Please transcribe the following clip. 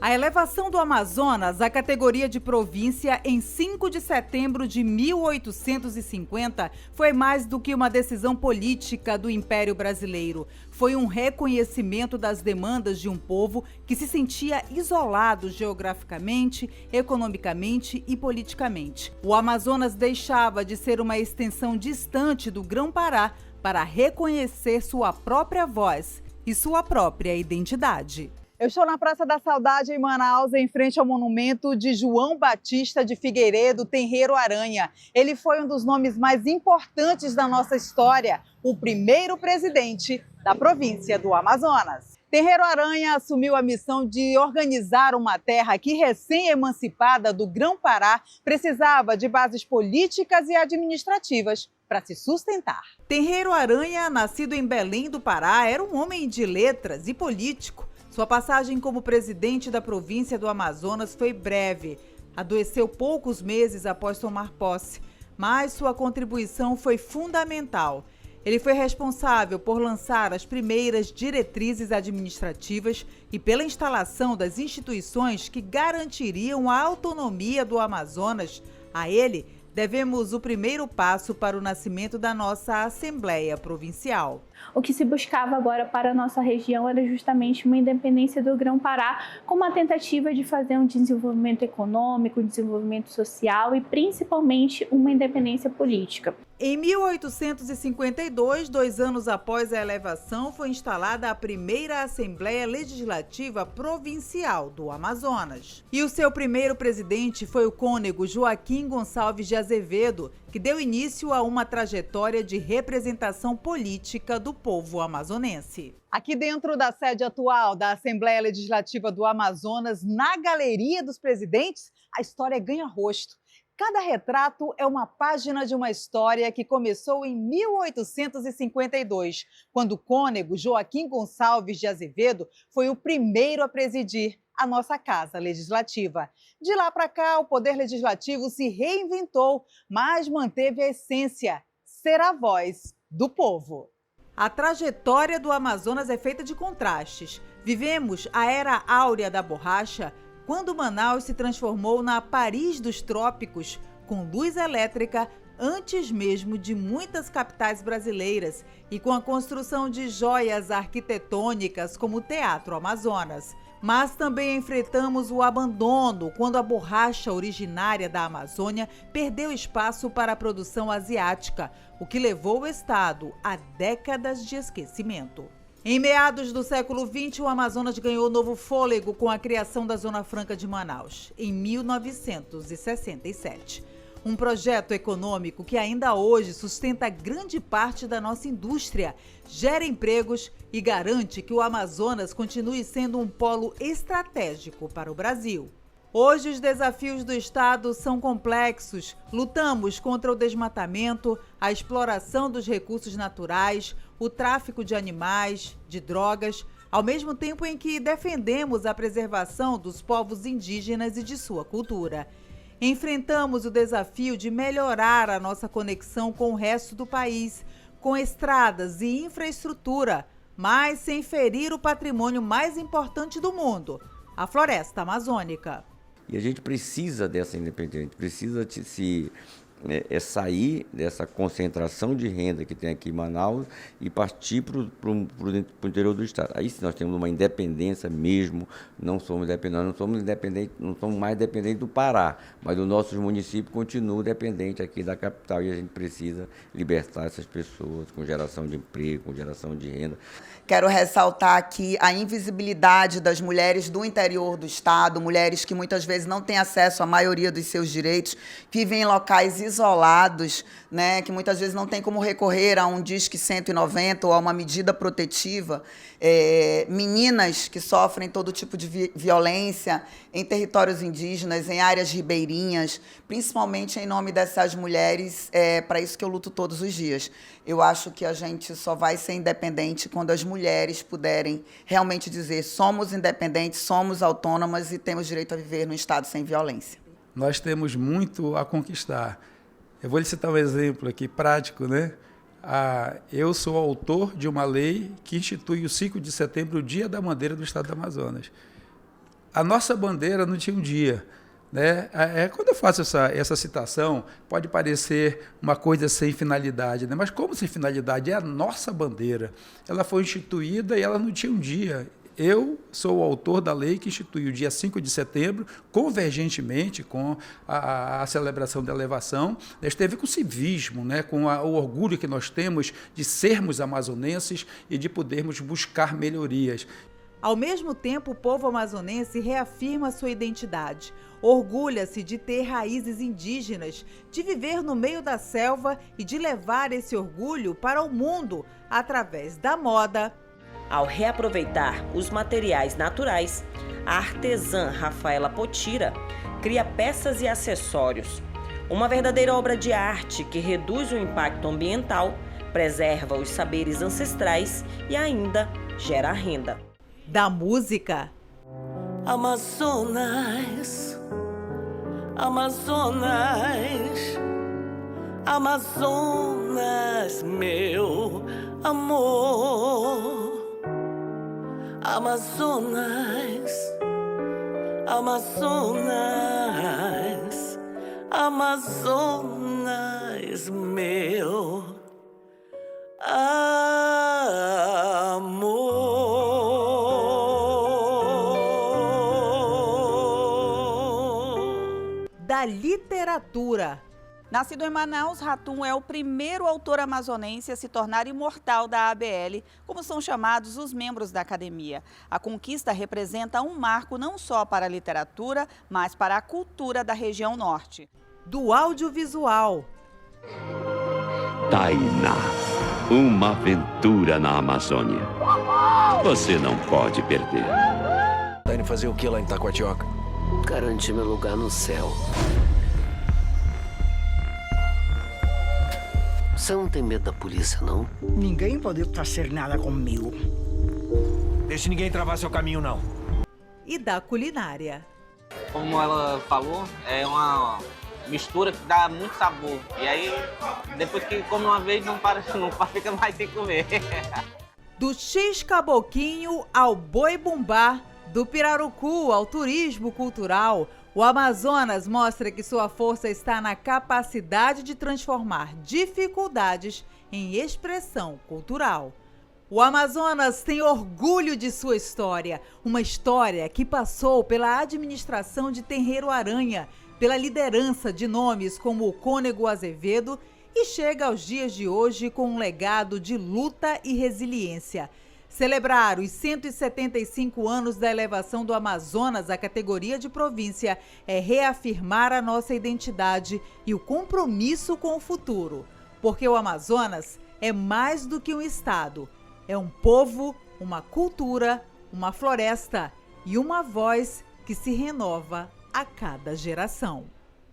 A elevação do Amazonas à categoria de província em 5 de setembro de 1850 foi mais do que uma decisão política do Império Brasileiro. Foi um reconhecimento das demandas de um povo que se sentia isolado geograficamente, economicamente e politicamente. O Amazonas deixava de ser uma extensão distante do Grão-Pará para reconhecer sua própria voz e sua própria identidade. Eu estou na Praça da Saudade, em Manaus, em frente ao monumento de João Batista de Figueiredo Tenreiro Aranha. Ele foi um dos nomes mais importantes da nossa história, o primeiro presidente da província do Amazonas. Tenreiro Aranha assumiu a missão de organizar uma terra que, recém-emancipada do Grão-Pará, precisava de bases políticas e administrativas para se sustentar. Tenreiro Aranha, nascido em Belém do Pará, era um homem de letras e político. Sua passagem como presidente da província do Amazonas foi breve. Adoeceu poucos meses após tomar posse, mas sua contribuição foi fundamental. Ele foi responsável por lançar as primeiras diretrizes administrativas e pela instalação das instituições que garantiriam a autonomia do Amazonas. A ele devemos o primeiro passo para o nascimento da nossa Assembleia Provincial. O que se buscava agora para a nossa região era justamente uma independência do Grão-Pará, com uma tentativa de fazer um desenvolvimento econômico, um desenvolvimento social e principalmente uma independência política. Em 1852, 2 anos após a elevação, foi instalada a primeira Assembleia Legislativa Provincial do Amazonas. E o seu primeiro presidente foi o cônego Joaquim Gonçalves de Azevedo, que deu início a uma trajetória de representação política do povo amazonense. Aqui dentro da sede atual da Assembleia Legislativa do Amazonas, na Galeria dos Presidentes, a história ganha rosto. Cada retrato é uma página de uma história que começou em 1852, quando o cônego Joaquim Gonçalves de Azevedo foi o primeiro a presidir a nossa Casa Legislativa. De lá para cá, o Poder Legislativo se reinventou, mas manteve a essência, ser a voz do povo. A trajetória do Amazonas é feita de contrastes. Vivemos a era áurea da borracha, quando Manaus se transformou na Paris dos trópicos, com luz elétrica antes mesmo de muitas capitais brasileiras e com a construção de joias arquitetônicas como o Teatro Amazonas. Mas também enfrentamos o abandono quando a borracha originária da Amazônia perdeu espaço para a produção asiática, o que levou o estado a décadas de esquecimento. Em meados do século XX, o Amazonas ganhou novo fôlego com a criação da Zona Franca de Manaus, em 1967. Um projeto econômico que ainda hoje sustenta grande parte da nossa indústria, gera empregos e garante que o Amazonas continue sendo um polo estratégico para o Brasil. Hoje, os desafios do Estado são complexos. Lutamos contra o desmatamento, a exploração dos recursos naturais, o tráfico de animais, de drogas, ao mesmo tempo em que defendemos a preservação dos povos indígenas e de sua cultura. Enfrentamos o desafio de melhorar a nossa conexão com o resto do país, com estradas e infraestrutura, mas sem ferir o patrimônio mais importante do mundo, a floresta amazônica. E a gente precisa dessa independência, precisa sair dessa concentração de renda que tem aqui em Manaus e partir para o interior do estado. Aí sim nós temos uma independência mesmo, não somos mais dependentes do Pará, mas os nossos municípios continuam dependentes aqui da capital e a gente precisa libertar essas pessoas com geração de emprego, com geração de renda. Quero ressaltar aqui a invisibilidade das mulheres do interior do estado, mulheres que muitas vezes não têm acesso à maioria dos seus direitos, vivem em locais isolados, né, que muitas vezes não tem como recorrer a um Disque 190 ou a uma medida protetiva, meninas que sofrem todo tipo de violência em territórios indígenas, em áreas ribeirinhas, principalmente em nome dessas mulheres, para isso que eu luto todos os dias. Eu acho que a gente só vai ser independente quando as mulheres puderem realmente dizer somos independentes, somos autônomas e temos direito a viver num estado sem violência. Nós temos muito a conquistar. Eu vou lhe citar um exemplo aqui prático, né? Eu sou autor de uma lei que institui o 5 de setembro, o Dia da Bandeira do Estado do Amazonas. a nossa bandeira não tinha um dia. Né? Quando eu faço essa citação, pode parecer uma coisa sem finalidade, né? Mas como sem finalidade? É a nossa bandeira. Ela foi instituída e ela não tinha um dia. Eu sou o autor da lei que instituiu o dia 5 de setembro, convergentemente com a celebração da elevação. Isso tem a ver com o civismo, né? Com o orgulho que nós temos de sermos amazonenses e de podermos buscar melhorias. Ao mesmo tempo, o povo amazonense reafirma sua identidade. Orgulha-se de ter raízes indígenas, de viver no meio da selva e de levar esse orgulho para o mundo através da moda. Ao reaproveitar os materiais naturais, a artesã Rafaela Potira cria peças e acessórios. Uma verdadeira obra de arte que reduz o impacto ambiental, preserva os saberes ancestrais e ainda gera renda. Da música. Amazonas, Amazonas, Amazonas, meu amor. Amazonas, Amazonas, Amazonas, meu amor. Da literatura. Nascido em Manaus, Ratum é o primeiro autor amazonense a se tornar imortal da ABL, como são chamados os membros da academia. A conquista representa um marco não só para a literatura, mas para a cultura da região norte. Do audiovisual. Tainá, uma aventura na Amazônia. Você não pode perder. Tá indo fazer o que lá em Itacoatioca? Garantir meu lugar no céu. Você não tem medo da polícia, não? Ninguém pode fazer nada comigo. Deixe ninguém travar seu caminho, não. E da culinária. Como ela falou, é uma mistura que dá muito sabor. E aí, depois que come uma vez, não fica mais sem comer. Do X-Caboquinho ao Boi Bumbá, do Pirarucu ao turismo cultural, o Amazonas mostra que sua força está na capacidade de transformar dificuldades em expressão cultural. O Amazonas tem orgulho de sua história, uma história que passou pela administração de Tenreiro Aranha, pela liderança de nomes como o Cônego Azevedo e chega aos dias de hoje com um legado de luta e resiliência. Celebrar os 175 anos da elevação do Amazonas à categoria de província é reafirmar a nossa identidade e o compromisso com o futuro. Porque o Amazonas é mais do que um estado. É um povo, uma cultura, uma floresta e uma voz que se renova a cada geração.